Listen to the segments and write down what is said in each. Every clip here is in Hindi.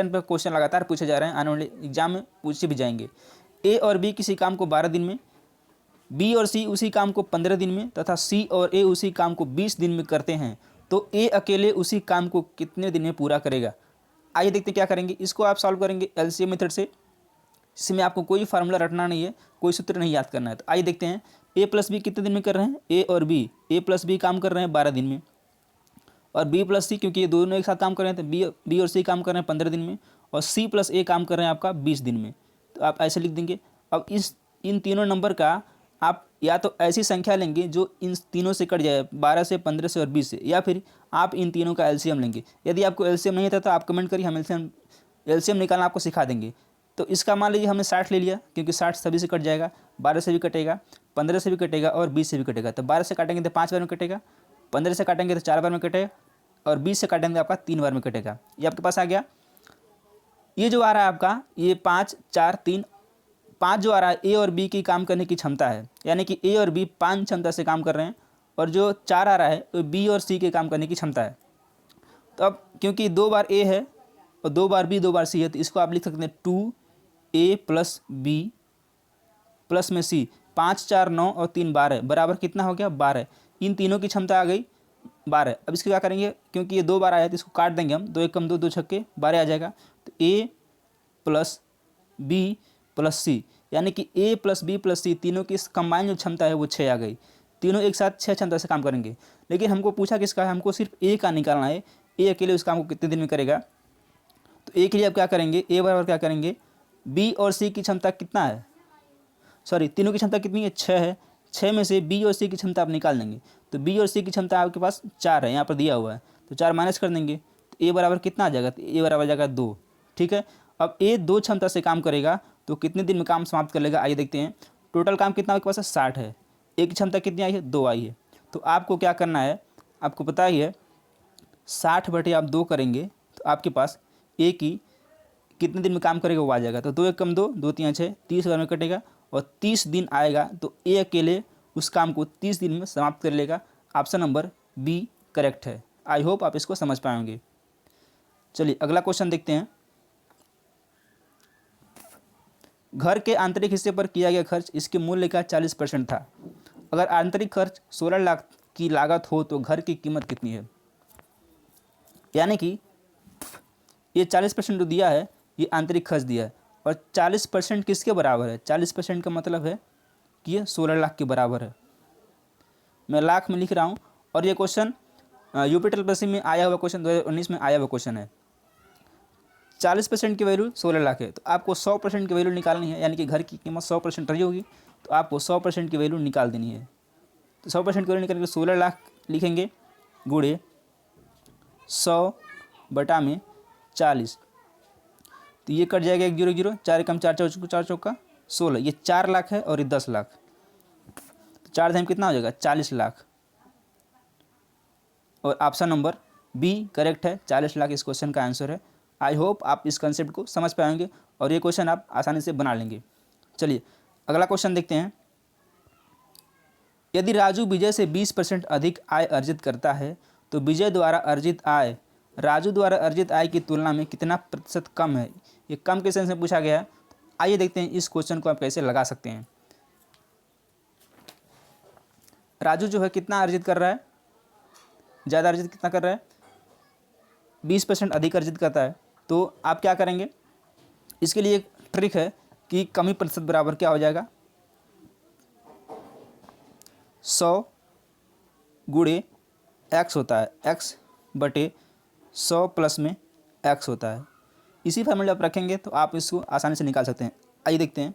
पर क्वेश्चन लगातार पूछे जा रहे हैं, आने वाले एग्जाम में पूछे भी जाएंगे। ए और बी किसी काम को 12 दिन में, बी और सी उसी काम को 15 दिन में तथा सी और ए उसी काम को 20 दिन में करते हैं, तो ए अकेले उसी काम को कितने दिन में पूरा करेगा। आइए देखते हैं क्या करेंगे। इसको आप सॉल्व करेंगे एलसीएम मेथड से। इसमें आपको कोई फार्मूला रटना नहीं है, कोई सूत्र नहीं याद करना है। तो आइए देखते हैं ए प्लस बी कितने दिन में कर रहे हैं। ए और बी, ए प्लस बी काम कर रहे हैं 12 दिन में, और बी प्लस सी, क्योंकि ये दोनों एक साथ काम कर रहे हैं तो बी और सी काम कर रहे हैं 15 दिन में, और सी प्लस ए काम कर रहे हैं आपका 20 दिन में। तो आप ऐसे लिख देंगे। अब इन तीनों नंबर का आप या तो ऐसी संख्या लेंगे जो इन तीनों से कट जाए, 12 से, 15 से और 20 से, या फिर आप इन तीनों का एलसीएम लेंगे। यदि आपको एलसीएम नहीं आता तो आप कमेंट करिए, हम एलसीएम निकालना आपको सिखा देंगे। तो इसका मान लीजिए हमने 60 ले लिया, क्योंकि 60 सभी से कट जाएगा, 12 से भी कटेगा, 15 से भी कटेगा और 20 से भी कटेगा। तो 12 से काटेंगे तो 5 बार में कटेगा, 15 से काटेंगे तो 4 बार में कटेगा, और 20 से काटेंगे तो आपका 3 बार में कटेगा। ये आपके पास आ गया। ये जो आ रहा है आपका, ये 5 4 3 5 जो आ रहा है ए और बी की काम करने की क्षमता है, यानी कि ए और बी 5 क्षमता से काम कर रहे हैं, और जो 4 आ रहा है तो बी और सी के काम करने की क्षमता है। तो अब क्योंकि 2 बार ए है और 2 बार बी 2 बार सी है, तो इसको आप लिख सकते हैं 2a प्लस बी प्लस में सी। 5 4 9 और 3 12 बराबर कितना हो गया, 12। इन तीनों की क्षमता आ गई 12। अब इसको क्या करेंगे, क्योंकि ये 2 बार आया है तो इसको काट देंगे हम, 2 एकम 2, 2 छक्के 12 आ जाएगा। तो ए प्लस बी प्लस सी, यानी कि ए प्लस बी प्लस सी तीनों की कंबाइन जो क्षमता है वो 6 आ गई। तीनों एक साथ 6 क्षमता से काम करेंगे। लेकिन हमको पूछा किसका है, हमको सिर्फ ए का निकालना है। ए अकेले उस काम को कितने दिन में करेगा। तो ए के लिए अब क्या करेंगे, ए बराबर क्या करेंगे, बी और सी की क्षमता कितना है, सॉरी तीनों की क्षमता कितनी है, 6 है। 6 में से बी और सी की क्षमता आप निकाल देंगे। तो बी और सी की क्षमता आपके पास 4 है, यहाँ पर दिया हुआ है, तो 4 माइनस कर देंगे। तो ए बराबर कितना आ जाएगा, तो ए बराबर आ जाएगा 2। ठीक है। अब ए 2 क्षमता से काम करेगा तो कितने दिन में काम समाप्त कर लेगा, आइए देखते हैं। टोटल काम कितना आपके पास है, 60 है। ए की क्षमता कितनी आई है, 2 आई है। तो आपको क्या करना है, आपको पता ही है 60 बटे आप 2 करेंगे तो आपके पास ए की कितने दिन में काम करेगा वो आ जाएगा। तो 2 एकम 2, 2 3 6, 30 बार में कटेगा, और 30 दिन आएगा। तो ए अकेले उस काम को 30 दिन में समाप्त कर लेगा। ऑप्शन नंबर बी करेक्ट है। आई होप आप इसको समझ पाएंगे। चलिए अगला क्वेश्चन देखते हैं। घर के आंतरिक हिस्से पर किया गया खर्च इसके मूल्य का 40% था। अगर आंतरिक खर्च 16 लाख की लागत हो तो घर की कीमत कितनी है। यानी कि ये 40% जो दिया है ये आंतरिक खर्च दिया है, और 40% किसके बराबर है, 40% का मतलब है कि ये 16 लाख के बराबर है। मैं लाख में लिख रहा हूँ, और ये क्वेश्चन यूपी ट्रिपल में आया हुआ क्वेश्चन, 2019 में आया हुआ क्वेश्चन है। 40% की वैल्यू 16 लाख है, तो आपको 100% की वैल्यू निकालनी है, यानी कि घर की कीमत 100% रही होगी, तो आपको 100% की वैल्यू निकाल देनी है। तो 100% की वैल्यू निकाल के 16 लाख लिखेंगे, गुणे 100 बटा में 40, तो ये कट जाएगा 1 0 0, 4 एकम 4 4 चौका 16, ये 4 लाख है और ये 10 लाख, तो 4 धम कितना हो जाएगा, 40 लाख। और ऑप्शन नंबर बी करेक्ट है, 40 लाख इस क्वेश्चन का आंसर है। आई होप आप इस कंसेप्ट को समझ पाएंगे और ये क्वेश्चन आप आसानी से बना लेंगे। चलिए अगला क्वेश्चन देखते हैं। यदि राजू विजय से 20% अधिक आय अर्जित करता है तो विजय द्वारा अर्जित आय राजू द्वारा अर्जित आय की तुलना में कितना प्रतिशत कम है। ये कम के सेंस में पूछा गया है। आइए देखते हैं इस क्वेश्चन को आप कैसे लगा सकते हैं। राजू जो है कितना अर्जित कर रहा है, ज़्यादा अर्जित कितना कर रहा है, 20% अधिक अर्जित करता है। तो आप क्या करेंगे, इसके लिए एक ट्रिक है कि कमी प्रतिशत बराबर क्या हो जाएगा, 100 गुणे x होता है, x बटे 100 प्लस में x होता है। इसी फॉर्मूले आप रखेंगे तो आप इसको आसानी से निकाल सकते हैं। आइए देखते हैं।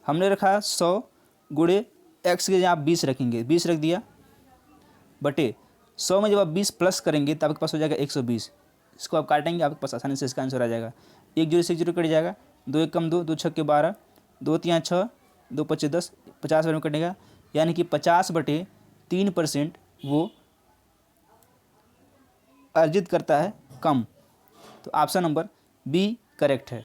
हमने रखा 100 गुणे x के जहाँ आप 20 रखेंगे, 20 रख दिया, बटे 100 में जब आप 20 प्लस करेंगे तो आपके पास हो जाएगा 120। इसको आप काटेंगे, आपके पास आसानी से इसका आंसर आ जाएगा। 1 0 से 1 0 कट जाएगा, 2 एकम 2, 2 छक्के 12, 2 3 6, 2 5 10, 50 बार में कटेगा, यानी कि 50/3% वो अर्जित करता है कम। तो ऑप्शन नंबर बी करेक्ट है।